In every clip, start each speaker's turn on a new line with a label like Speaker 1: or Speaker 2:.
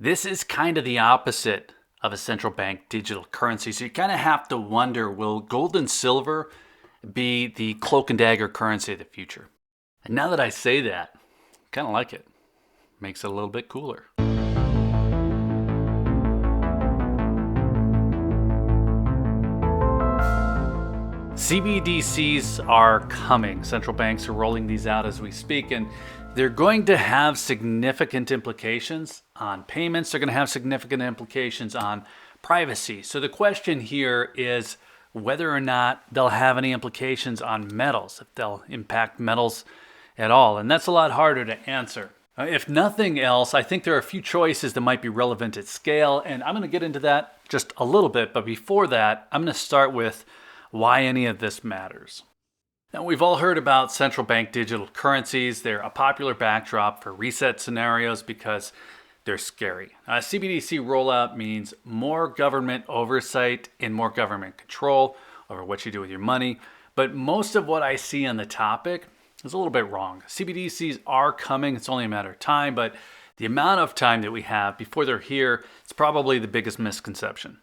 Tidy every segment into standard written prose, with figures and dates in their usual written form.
Speaker 1: This is kind of the opposite of a central bank digital currency. So you kind of have to wonder, will gold and silver be the cloak and dagger currency of the future? And now that I say that, I kind of like it. Makes it a little bit cooler. CBDCs are coming. Central banks are rolling these out as we speak, and they're going to have significant implications on payments. They're going to have significant implications on privacy. So the question here is whether or not they'll have any implications on metals, if they'll impact metals at all. And that's a lot harder to answer. If nothing else, I think there are a few choices that might be relevant at scale, and I'm going to get into that just a little bit. But before that, I'm going to start with why any of this matters. Now, we've all heard about central bank digital currencies. They're a popular backdrop for reset scenarios because they're scary. CBDC rollout means more government oversight and more government control over what you do with your money. But most of what I see on the topic is a little bit wrong. CBDCs are coming. It's only a matter of time, but the amount of time that we have before they're here is probably the biggest misconception.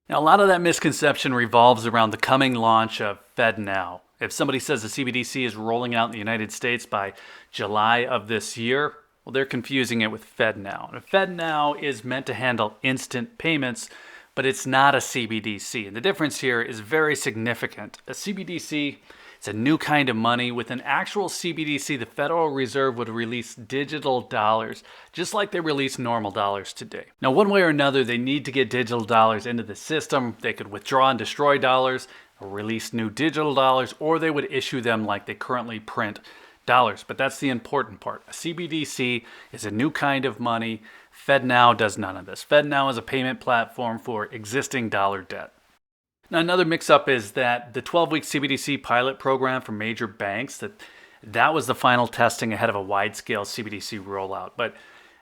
Speaker 1: Now, a lot of that misconception revolves around the coming launch of FedNow. If somebody says the CBDC is rolling out in the United States by July of this year, well, they're confusing it with FedNow. And FedNow is meant to handle instant payments, but it's not a CBDC. And the difference here is very significant. A CBDC is a new kind of money. With an actual CBDC, the Federal Reserve would release digital dollars, just like they release normal dollars today. Now, one way or another, they need to get digital dollars into the system. They could withdraw and destroy dollars, or release new digital dollars, or they would issue them like they currently print dollars. But that's the important part. A CBDC is a new kind of money. FedNow does none of this. FedNow is a payment platform for existing dollar debt. Now, another mix-up is that the 12-week CBDC pilot program for major banks, that was the final testing ahead of a wide-scale CBDC rollout. But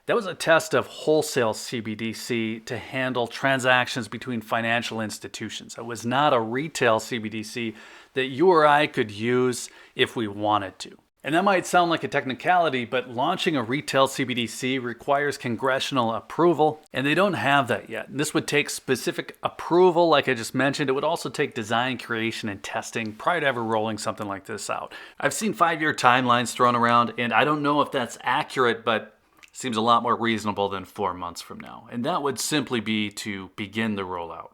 Speaker 1: that was a test of wholesale CBDC to handle transactions between financial institutions. It was not a retail CBDC that you or I could use if we wanted to. And that might sound like a technicality, but launching a retail CBDC requires congressional approval, and they don't have that yet. And this would take specific approval, like I just mentioned. It would also take design, creation, and testing prior to ever rolling something like this out. I've seen 5-year timelines thrown around, and I don't know if that's accurate, but it seems a lot more reasonable than 4 months from now. And that would simply be to begin the rollout.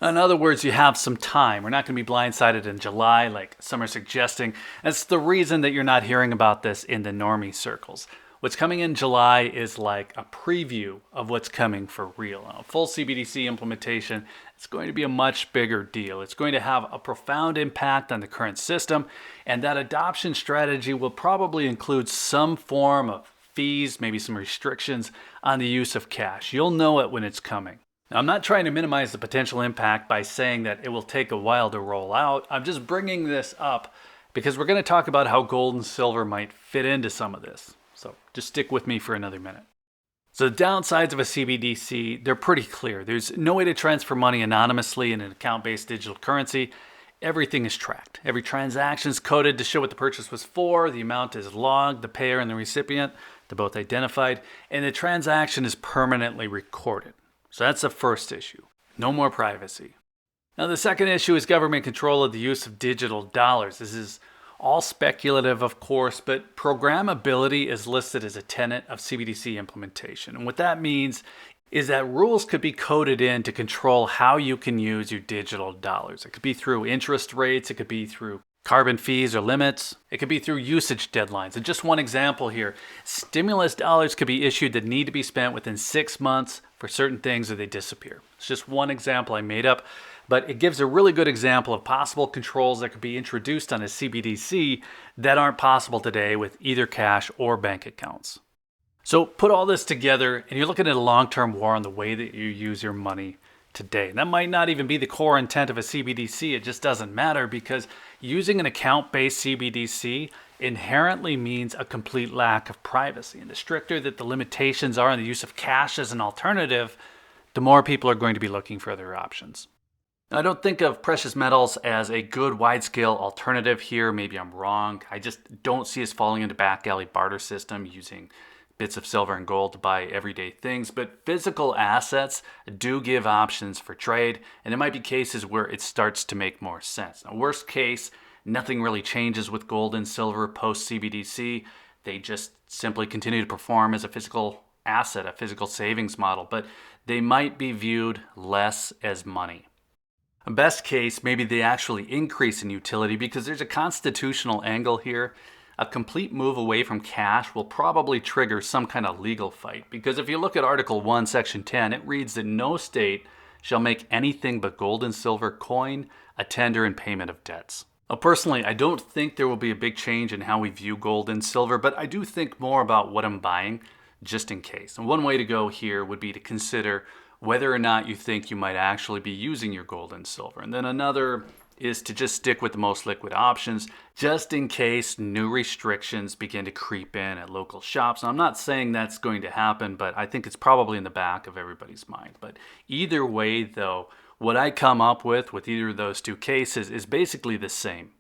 Speaker 1: In other words, you have some time. We're not going to be blindsided in July like some are suggesting. That's the reason that you're not hearing about this in the normie circles. What's coming in July is like a preview of what's coming for real. A full CBDC implementation, it's going to be a much bigger deal. It's going to have a profound impact on the current system, and that adoption strategy will probably include some form of fees, maybe some restrictions on the use of cash. You'll know it when it's coming. Now, I'm not trying to minimize the potential impact by saying that it will take a while to roll out. I'm just bringing this up because we're going to talk about how gold and silver might fit into some of this. So just stick with me for another minute. So the downsides of a CBDC, they're pretty clear. There's no way to transfer money anonymously in an account-based digital currency. Everything is tracked. Every transaction is coded to show what the purchase was for. The amount is logged. The payer and the recipient, they're both identified. And the transaction is permanently recorded. So that's the first issue. No more privacy. Now, the second issue is government control of the use of digital dollars. This is all speculative, of course, but programmability is listed as a tenet of CBDC implementation. And what that means is that rules could be coded in to control how you can use your digital dollars. It could be through interest rates. It could be through carbon fees or limits. It could be through usage deadlines. And just one example here, stimulus dollars could be issued that need to be spent within 6 months for certain things or they disappear. It's just one example I made up, but it gives a really good example of possible controls that could be introduced on a CBDC that aren't possible today with either cash or bank accounts. So put all this together and you're looking at a long-term war on the way that you use your money today. And that might not even be the core intent of a CBDC. It just doesn't matter because using an account-based CBDC inherently means a complete lack of privacy. And the stricter that the limitations are on the use of cash as an alternative, the more people are going to be looking for other options. Now, I don't think of precious metals as a good wide-scale alternative here. Maybe I'm wrong. I just don't see us falling into back alley barter system using bits of silver and gold to buy everyday things, but physical assets do give options for trade, and there might be cases where it starts to make more sense. Now, worst case, nothing really changes with gold and silver post CBDC. They just simply continue to perform as a physical asset, a physical savings model, but they might be viewed less as money. Best case, maybe they actually increase in utility because there's a constitutional angle here. A complete move away from cash will probably trigger some kind of legal fight, because if you look at Article 1, Section 10, it reads that no state shall make anything but gold and silver coin a tender in payment of debts. Now, personally, I don't think there will be a big change in how we view gold and silver, but I do think more about what I'm buying just in case. And one way to go here would be to consider whether or not you think you might actually be using your gold and silver. And then another is to just stick with the most liquid options just in case new restrictions begin to creep in at local shops. Now, I'm not saying that's going to happen, but I think it's probably in the back of everybody's mind. But either way, though, what I come up with either of those two cases is basically the same.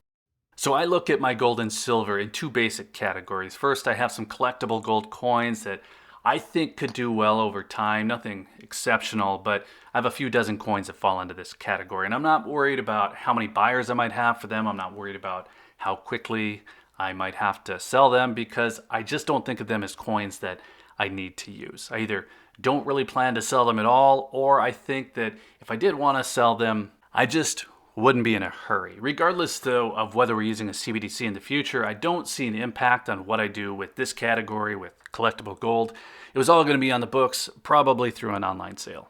Speaker 1: So I look at my gold and silver in two basic categories. First, I have some collectible gold coins that I think could do well over time, nothing exceptional, but I have a few dozen coins that fall into this category. And I'm not worried about how many buyers I might have for them. I'm not worried about how quickly I might have to sell them, because I just don't think of them as coins that I need to use. I either don't really plan to sell them at all, or I think that if I did want to sell them, I just wouldn't be in a hurry. Regardless, though, of whether we're using a CBDC in the future, I don't see an impact on what I do with this category, with collectible gold. It was all going to be on the books, probably through an online sale.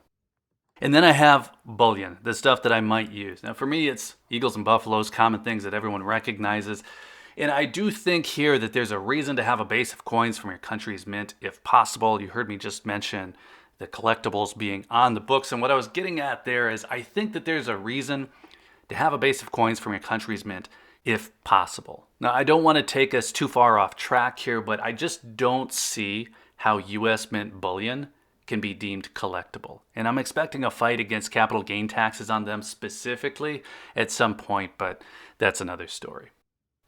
Speaker 1: And then I have bullion, the stuff that I might use. Now, for me, it's eagles and buffaloes, common things that everyone recognizes. And I do think here that there's a reason to have a base of coins from your country's mint, if possible. You heard me just mention the collectibles being on the books. And what I was getting at there is I think that there's a reason to have a base of coins from your country's mint, if possible. Now, I don't want to take us too far off track here, but I just don't see how US mint bullion can be deemed collectible. And I'm expecting a fight against capital gain taxes on them specifically at some point, but that's another story.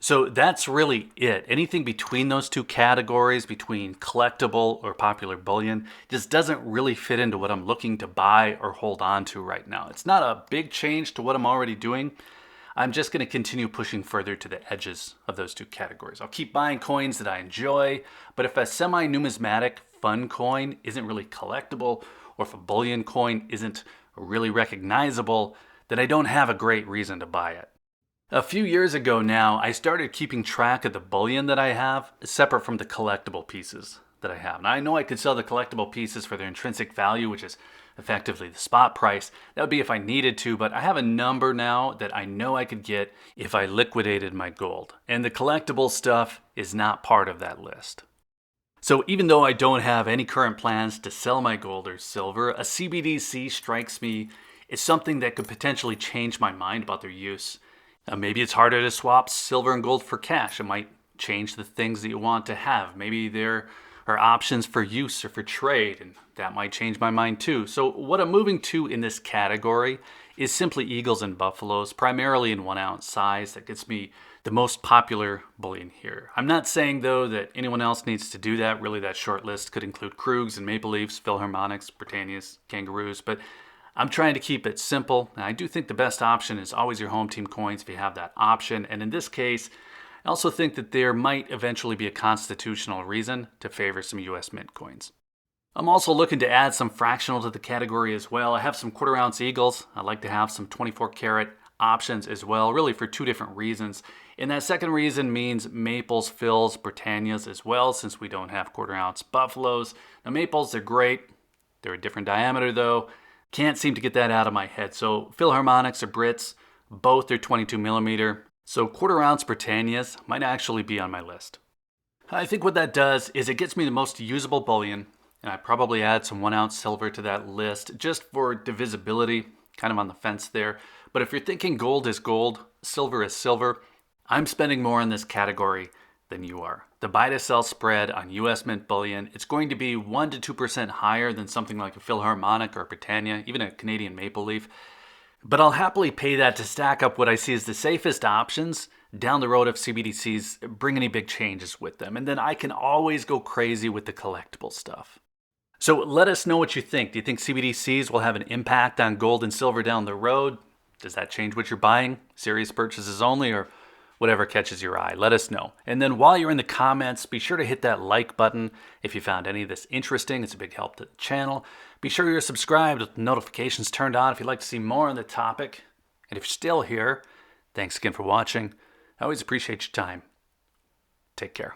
Speaker 1: So that's really it. Anything between those two categories, between collectible or popular bullion, just doesn't really fit into what I'm looking to buy or hold on to right now. It's not a big change to what I'm already doing. I'm just going to continue pushing further to the edges of those two categories. I'll keep buying coins that I enjoy, but if a semi-numismatic fun coin isn't really collectible, or if a bullion coin isn't really recognizable, then I don't have a great reason to buy it. A few years ago now, I started keeping track of the bullion that I have separate from the collectible pieces that I have. Now, I know I could sell the collectible pieces for their intrinsic value, which is effectively the spot price. That would be if I needed to, but I have a number now that I know I could get if I liquidated my gold. And the collectible stuff is not part of that list. So even though I don't have any current plans to sell my gold or silver, a CBDC strikes me as something that could potentially change my mind about their use. Maybe it's harder to swap silver and gold for cash. It might change the things that you want to have. Maybe there are options for use or for trade, and that might change my mind too. So what I'm moving to in this category is simply eagles and buffaloes, primarily in 1 ounce size. That gets me the most popular bullion here. I'm not saying, though, that anyone else needs to do that. Really, that short list could include Krugs and Maple Leafs, Philharmonics, Britannias, Kangaroos, but I'm trying to keep it simple. Now, I do think the best option is always your home team coins if you have that option. And in this case, I also think that there might eventually be a constitutional reason to favor some US mint coins. I'm also looking to add some fractional to the category as well. I have some 1/4 ounce eagles. I'd like to have some 24 karat options as well, really for two different reasons. And that second reason means maples, Phils, Britannias as well, since we don't have 1/4 ounce buffaloes. Now, maples, they're great. They're a different diameter though. Can't seem to get that out of my head. So Philharmonics or Brits, both are 22 millimeter. So 1/4 ounce Britannias might actually be on my list. I think what that does is it gets me the most usable bullion, and I probably add some 1 ounce silver to that list just for divisibility, kind of on the fence there. But if you're thinking gold is gold, silver is silver, I'm spending more in this category than you are. The buy to sell spread on US mint bullion, it's going to be 1% to 2% higher than something like a Philharmonic or a Britannia, even a Canadian Maple Leaf. But I'll happily pay that to stack up what I see as the safest options down the road if CBDCs bring any big changes with them. And then I can always go crazy with the collectible stuff. So let us know what you think. Do you think CBDCs will have an impact on gold and silver down the road? Does that change what you're buying? Serious purchases only, or whatever catches your eye? Let us know. And then while you're in the comments, be sure to hit that like button if you found any of this interesting. It's a big help to the channel. Be sure you're subscribed with notifications turned on if you'd like to see more on the topic. And if you're still here, thanks again for watching. I always appreciate your time. Take care.